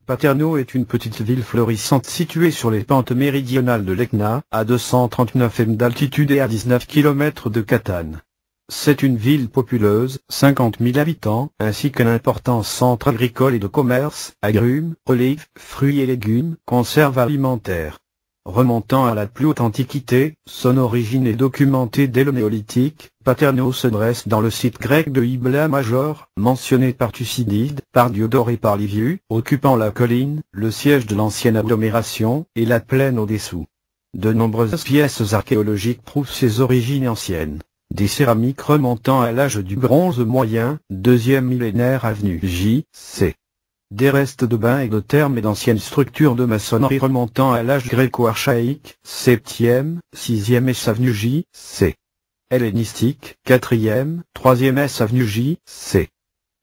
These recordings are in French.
Paternò est une petite ville florissante située sur les pentes méridionales de l'Etna, à 239 m d'altitude et à 19 km de Catane. C'est une ville populeuse, 50 000 habitants, ainsi qu'un important centre agricole et de commerce, agrumes, olives, fruits et légumes, conserves alimentaires. Remontant à la plus haute antiquité, son origine est documentée dès le néolithique. Paternò se dresse dans le site grec de Hybla Major, mentionné par Thucydide, par Diodore et par Livius, occupant la colline, le siège de l'ancienne agglomération, et la plaine au-dessous. De nombreuses pièces archéologiques prouvent ses origines anciennes. Des céramiques remontant à l'âge du bronze moyen, deuxième millénaire avenue J.C. Des restes de bains et de thermes et d'anciennes structures de maçonnerie remontant à l'âge gréco-archaïque, 7e, 6e S avenue J.C. Hellénistique, 4e, 3e S avenue J.C.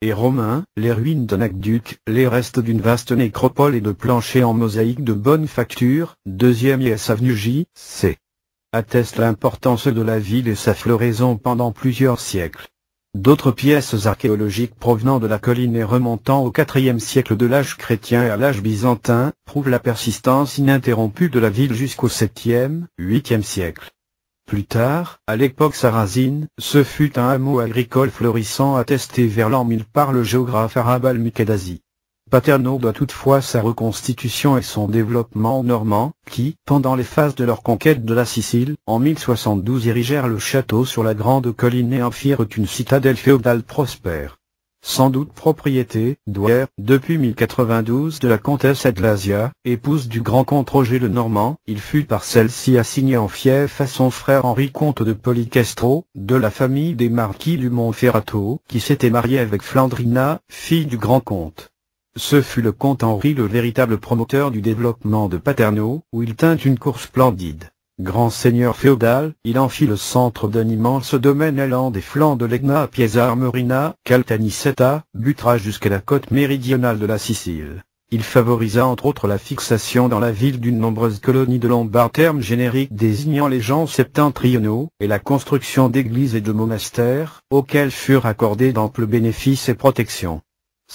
Et romain, les ruines d'un aqueduc, les restes d'une vaste nécropole et de planchers en mosaïque de bonne facture, 2e S avenue J.C. attestent l'importance de la ville et sa floraison pendant plusieurs siècles. D'autres pièces archéologiques provenant de la colline et remontant au IVe siècle de l'âge chrétien et à l'âge byzantin, prouvent la persistance ininterrompue de la ville jusqu'au 7e, 8e siècle. Plus tard, à l'époque sarrasine, ce fut un hameau agricole florissant attesté vers l'an 1000 par le géographe arabe Al-Muqaddasi. Paternò doit toutefois sa reconstitution et son développement aux Normands, qui, pendant les phases de leur conquête de la Sicile, en 1072 érigèrent le château sur la grande colline et en firent une citadelle féodale prospère. Sans doute propriété, douaire, depuis 1092 de la comtesse Adlasia, épouse du grand comte Roger le Normand, il fut par celle-ci assigné en fief à son frère Henri comte de Policastro, de la famille des marquis du Monferrato, qui s'était marié avec Flandrina, fille du grand comte. Ce fut le comte Henri le véritable promoteur du développement de Paternò, où il tint une cour splendide. Grand seigneur féodal, il en fit le centre d'un immense domaine allant des flancs de l'Etna à Piazza Armerina, Caltanissetta, butera jusqu'à la côte méridionale de la Sicile. Il favorisa entre autres la fixation dans la ville d'une nombreuse colonie de Lombards, terme générique désignant les gens septentrionaux, et la construction d'églises et de monastères, auxquels furent accordés d'amples bénéfices et protections.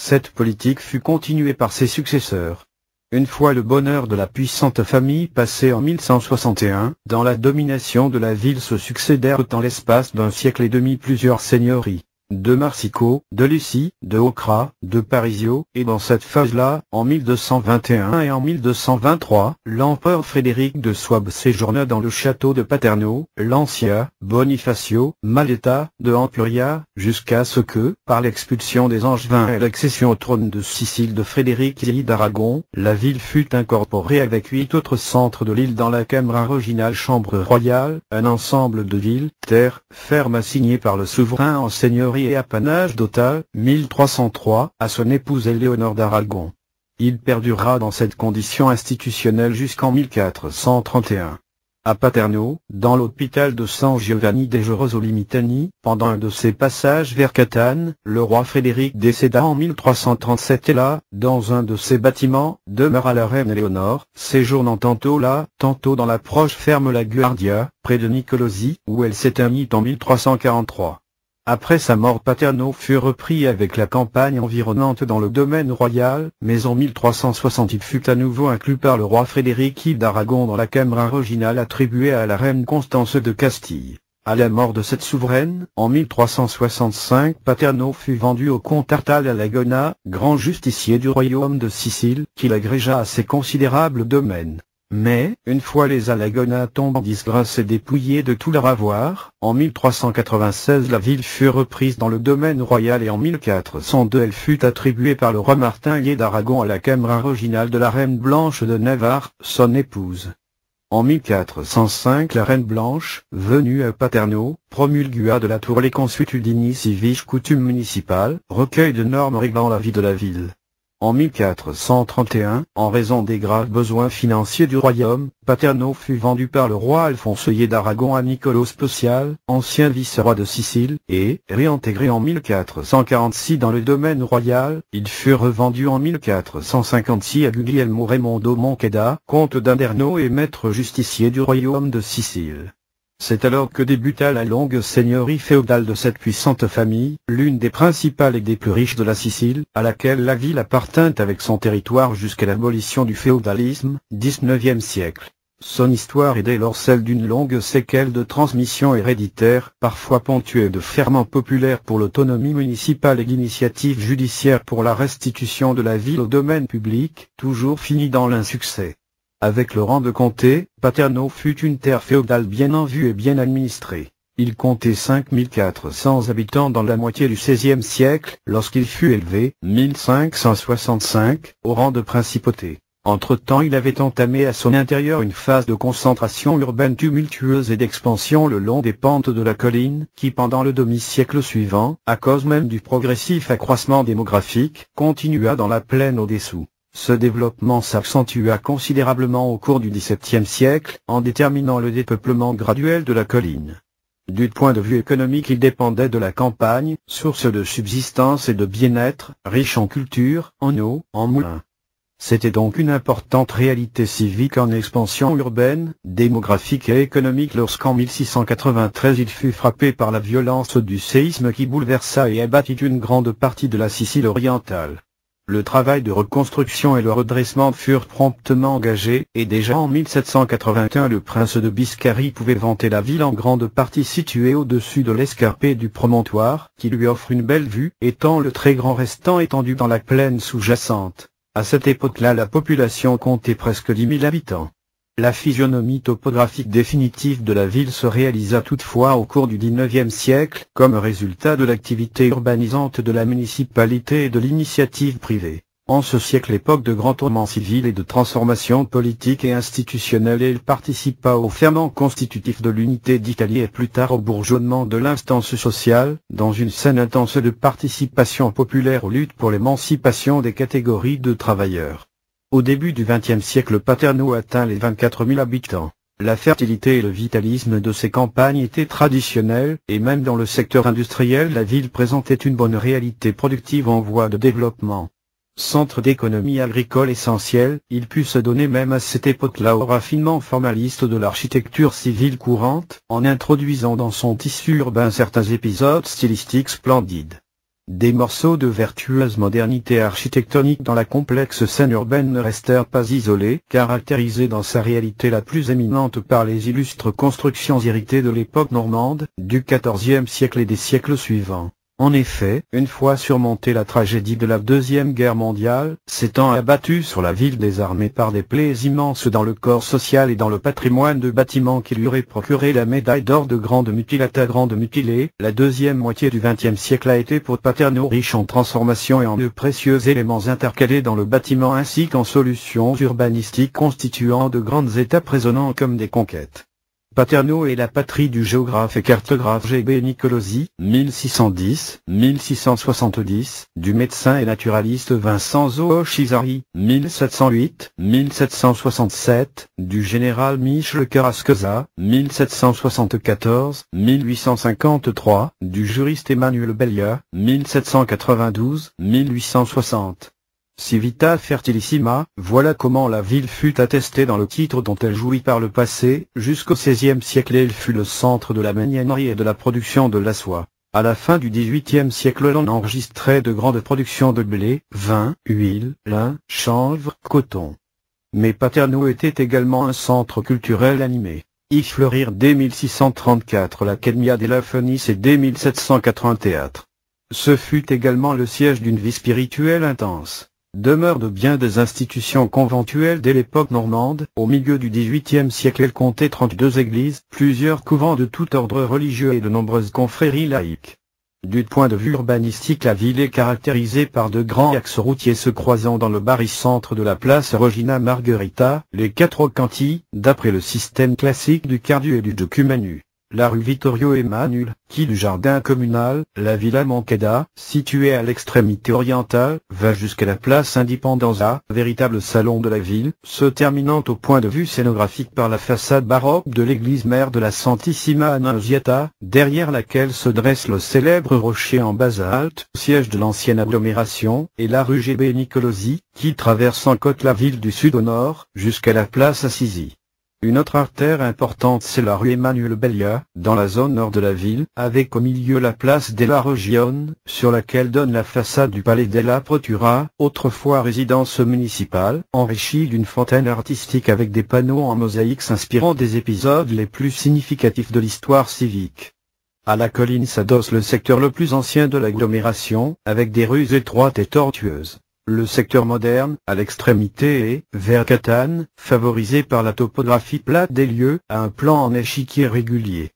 Cette politique fut continuée par ses successeurs. Une fois le bonheur de la puissante famille passé en 1161, dans la domination de la ville se succédèrent en l'espace d'un siècle et demi plusieurs seigneuries. De Marsico, de Lucie, de Ocra, de Parisio, et dans cette phase-là, en 1221 et en 1223, l'empereur Frédéric de Souabe séjourna dans le château de Paternò, l'Ancien, Bonifacio, Maletta, de Ampuria, jusqu'à ce que, par l'expulsion des Angevins et l'accession au trône de Sicile de Frédéric I d'Aragon, la ville fut incorporée avec 8 autres centres de l'île dans la Camera Originale Chambre royale, un ensemble de villes, terres, fermes assignées par le souverain en seigneurie et apanage total, 1303, à son épouse Éléonore d'Aragon. Il perdura dans cette condition institutionnelle jusqu'en 1431. À Paternò, dans l'hôpital de San Giovanni dei Gerosolimitani, pendant un de ses passages vers Catane, le roi Frédéric décéda en 1337 et là, dans un de ses bâtiments, demeura la reine Éléonore, séjournant tantôt là, tantôt dans la proche ferme La Guardia, près de Nicolosi, où elle s'éteignit en 1343. Après sa mort, Paternò fut repris avec la campagne environnante dans le domaine royal, mais en 1360 il fut à nouveau inclus par le roi Frédéric I d'Aragon dans la Camera originale attribuée à la reine Constance de Castille. À la mort de cette souveraine, en 1365, Paternò fut vendu au comte Artal Alagona, grand justicier du royaume de Sicile, qui l'agrégea à ses considérables domaines. Mais, une fois les Alagona tombent en disgrâce et dépouillés de tout leur avoir, en 1396 la ville fut reprise dans le domaine royal et en 1402 elle fut attribuée par le roi Martin I d'Aragon à la Camera originale de la reine Blanche de Navarre, son épouse. En 1405 la reine Blanche, venue à Paternò, promulgua de la tour les consuetudini civiques coutumes municipales, recueil de normes réglant la vie de la ville. En 1431, en raison des graves besoins financiers du royaume, Paternò fut vendu par le roi Alphonse I d'Aragon à Niccolò Speciale, ancien vice-roi de Sicile, et, réintégré en 1446 dans le domaine royal, il fut revendu en 1456 à Guglielmo Raimondo Moncada, comte d'Inderno et maître justicier du royaume de Sicile. C'est alors que débuta la longue seigneurie féodale de cette puissante famille, l'une des principales et des plus riches de la Sicile, à laquelle la ville appartint avec son territoire jusqu'à l'abolition du féodalisme, 19e siècle. Son histoire est dès lors celle d'une longue séquelle de transmission héréditaire, parfois ponctuée de ferments populaires pour l'autonomie municipale et d'initiatives judiciaires pour la restitution de la ville au domaine public, toujours fini dans l'insuccès. Avec le rang de comté, Paternò fut une terre féodale bien en vue et bien administrée. Il comptait 5400 habitants dans la moitié du XVIe siècle, lorsqu'il fut élevé, 1565, au rang de principauté. Entre-temps il avait entamé à son intérieur une phase de concentration urbaine tumultueuse et d'expansion le long des pentes de la colline, qui pendant le demi-siècle suivant, à cause même du progressif accroissement démographique, continua dans la plaine au-dessous. Ce développement s'accentua considérablement au cours du XVIIe siècle, en déterminant le dépeuplement graduel de la colline. Du point de vue économique il dépendait de la campagne, source de subsistance et de bien-être, riche en culture, en eau, en moulins. C'était donc une importante réalité civique en expansion urbaine, démographique et économique lorsqu'en 1693 il fut frappé par la violence du séisme qui bouleversa et abattit une grande partie de la Sicile orientale. Le travail de reconstruction et le redressement furent promptement engagés, et déjà en 1781 le prince de Biscarie pouvait vanter la ville en grande partie située au-dessus de l'escarpé du promontoire, qui lui offre une belle vue, étant le très grand restant étendu dans la plaine sous-jacente. À cette époque-là la population comptait presque 10 000 habitants. La physionomie topographique définitive de la ville se réalisa toutefois au cours du XIXe siècle, comme résultat de l'activité urbanisante de la municipalité et de l'initiative privée. En ce siècle époque de grands tourments civils et de transformations politiques et institutionnelles il participa au ferment constitutif de l'unité d'Italie et plus tard au bourgeonnement de l'instance sociale, dans une scène intense de participation populaire aux luttes pour l'émancipation des catégories de travailleurs. Au début du XXe siècle Paternò atteint les 24 000 habitants. La fertilité et le vitalisme de ces campagnes étaient traditionnels, et même dans le secteur industriel la ville présentait une bonne réalité productive en voie de développement. Centre d'économie agricole essentiel, il put se donner même à cette époque-là au raffinement formaliste de l'architecture civile courante, en introduisant dans son tissu urbain certains épisodes stylistiques splendides. Des morceaux de vertueuse modernité architectonique dans la complexe scène urbaine ne restèrent pas isolés, caractérisés dans sa réalité la plus éminente par les illustres constructions héritées de l'époque normande, du XIVe siècle et des siècles suivants. En effet, une fois surmontée la tragédie de la Deuxième Guerre mondiale, s'étant abattue sur la ville désarmée par des plaies immenses dans le corps social et dans le patrimoine de bâtiments qui lui auraient procuré la médaille d'or de grande mutilata grande mutilée, la deuxième moitié du XXe siècle a été pour Paternò riche en transformations et en de précieux éléments intercalés dans le bâtiment ainsi qu'en solutions urbanistiques constituant de grandes étapes résonnant comme des conquêtes. Paternò est la patrie du géographe et cartographe G.B. Nicolosi, 1610-1670, du médecin et naturaliste Vincent Zoochisari, 1708-1767, du général Michel Carrascosa, 1774-1853, du juriste Emmanuel Bellia, 1792-1860. Civita Fertilissima, voilà comment la ville fut attestée dans le titre dont elle jouit par le passé, jusqu'au XVIe siècle et elle fut le centre de la magnanerie et de la production de la soie. À la fin du XVIIIe siècle l'on enregistrait de grandes productions de blé, vin, huile, lin, chanvre, coton. Mais Paternò était également un centre culturel animé. Y fleurirent dès 1634 l'Accademia della Fenice et dès 1780 théâtre. Ce fut également le siège d'une vie spirituelle intense. Demeure de bien des institutions conventuelles dès l'époque normande, au milieu du XVIIIe siècle elle comptait 32 églises, plusieurs couvents de tout ordre religieux et de nombreuses confréries laïques. Du point de vue urbanistique la ville est caractérisée par de grands axes routiers se croisant dans le barycentre de la place Regina Margherita, les quatre canti, d'après le système classique du Cardu et du Documanu. La rue Vittorio Emanuele, qui du jardin communal, la Villa Moncada, située à l'extrémité orientale, va jusqu'à la place Indipendenza, véritable salon de la ville, se terminant au point de vue scénographique par la façade baroque de l'église mère de la Santissima Annunziata, derrière laquelle se dresse le célèbre rocher en basalte, siège de l'ancienne agglomération, et la rue G.B. Nicolosi, qui traverse en côte la ville du sud au nord, jusqu'à la place Assisi. Une autre artère importante, c'est la rue Emmanuel Belia, dans la zone nord de la ville, avec au milieu la place della Regione, sur laquelle donne la façade du palais della Procura, autrefois résidence municipale, enrichie d'une fontaine artistique avec des panneaux en mosaïque s'inspirant des épisodes les plus significatifs de l'histoire civique. À la colline s'adosse le secteur le plus ancien de l'agglomération, avec des rues étroites et tortueuses. Le secteur moderne, à l'extrémité et, vers Catane, favorisé par la topographie plate des lieux, a un plan en échiquier régulier.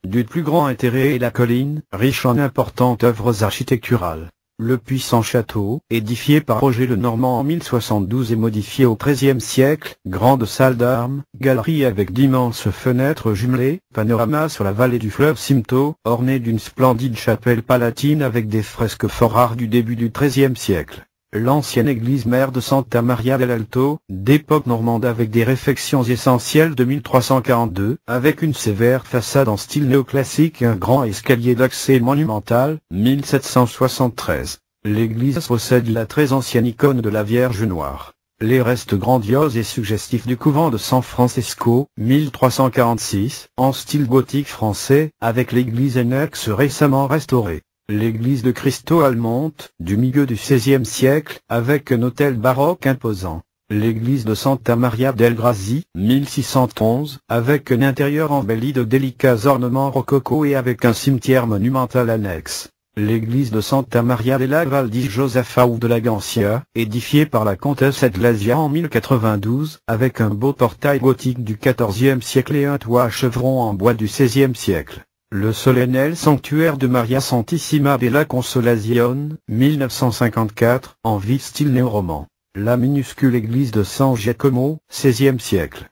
Du plus grand intérêt est la colline, riche en importantes œuvres architecturales. Le puissant château, édifié par Roger le Normand en 1072 et modifié au XIIIe siècle, grande salle d'armes, galerie avec d'immenses fenêtres jumelées, panorama sur la vallée du fleuve Simto, orné d'une splendide chapelle palatine avec des fresques fort rares du début du XIIIe siècle. L'ancienne église mère de Santa Maria dell'Alto, d'époque normande avec des réfections essentielles de 1342, avec une sévère façade en style néoclassique et un grand escalier d'accès monumental, 1773. L'église possède la très ancienne icône de la Vierge Noire. Les restes grandioses et suggestifs du couvent de San Francesco, 1346, en style gothique français, avec l'église annexe récemment restaurée. L'église de Cristo Almonte, du milieu du XVIe siècle, avec un autel baroque imposant. L'église de Santa Maria del Grassi, 1611, avec un intérieur embelli de délicats ornements rococo et avec un cimetière monumental annexe. L'église de Santa Maria della Val di Josefa ou de la Gancia, édifiée par la comtesse Edlasia en 1092, avec un beau portail gothique du XIVe siècle et un toit à chevrons en bois du XVIe siècle. Le solennel sanctuaire de Maria Santissima della Consolazione, 1954, en vif style néo-roman. La minuscule église de San Giacomo, XVIe siècle.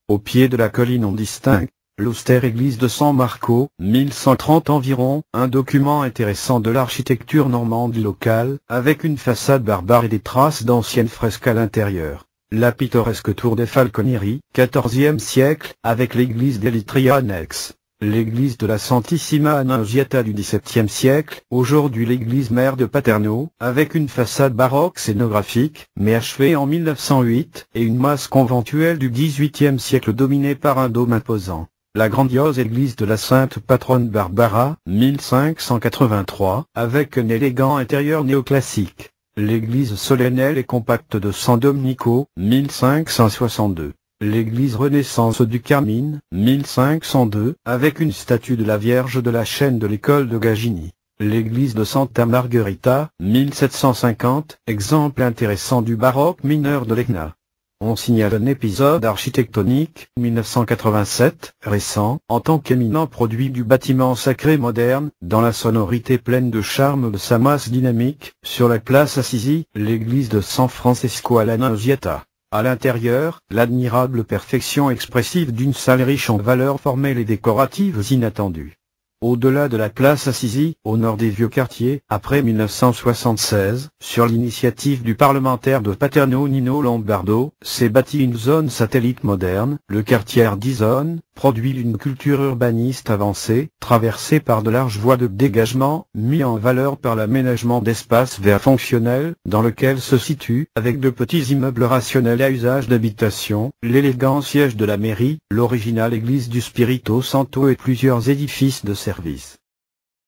Au pied de la colline on distingue l'austère église de San Marco, 1130 environ, un document intéressant de l'architecture normande locale, avec une façade barbare et des traces d'anciennes fresques à l'intérieur. La pittoresque tour des Falconieri, XIVe siècle, avec l'église d'Elitria annexe. L'église de la Santissima Annunziata du XVIIe siècle, aujourd'hui l'église mère de Paterno, avec une façade baroque scénographique, mais achevée en 1908, et une masse conventuelle du XVIIIe siècle dominée par un dôme imposant. La grandiose église de la Sainte Patronne Barbara, 1583, avec un élégant intérieur néoclassique. L'église solennelle et compacte de San Domenico, 1562. L'église Renaissance du Carmine, 1502, avec une statue de la Vierge de la chaîne de l'école de Gagini. L'église de Santa Margherita, 1750, exemple intéressant du baroque mineur de l'Etna. On signale un épisode architectonique, 1987, récent, en tant qu'éminent produit du bâtiment sacré moderne, dans la sonorité pleine de charme de sa masse dynamique, sur la place Assisi, l'église de San Francesco all'Annunziata. À l'intérieur, l'admirable perfection expressive d'une salle riche en valeurs formelles et décoratives inattendues. Au-delà de la place Assisi, au nord des vieux quartiers, après 1976, sur l'initiative du parlementaire de Paterno Nino Lombardo, s'est bâtie une zone satellite moderne, le quartier Ardisone, produit d'une culture urbaniste avancée, traversée par de larges voies de dégagement, mis en valeur par l'aménagement d'espaces verts fonctionnels, dans lequel se situe, avec de petits immeubles rationnels à usage d'habitation, l'élégant siège de la mairie, l'originale église du Spirito Santo et plusieurs édifices de service.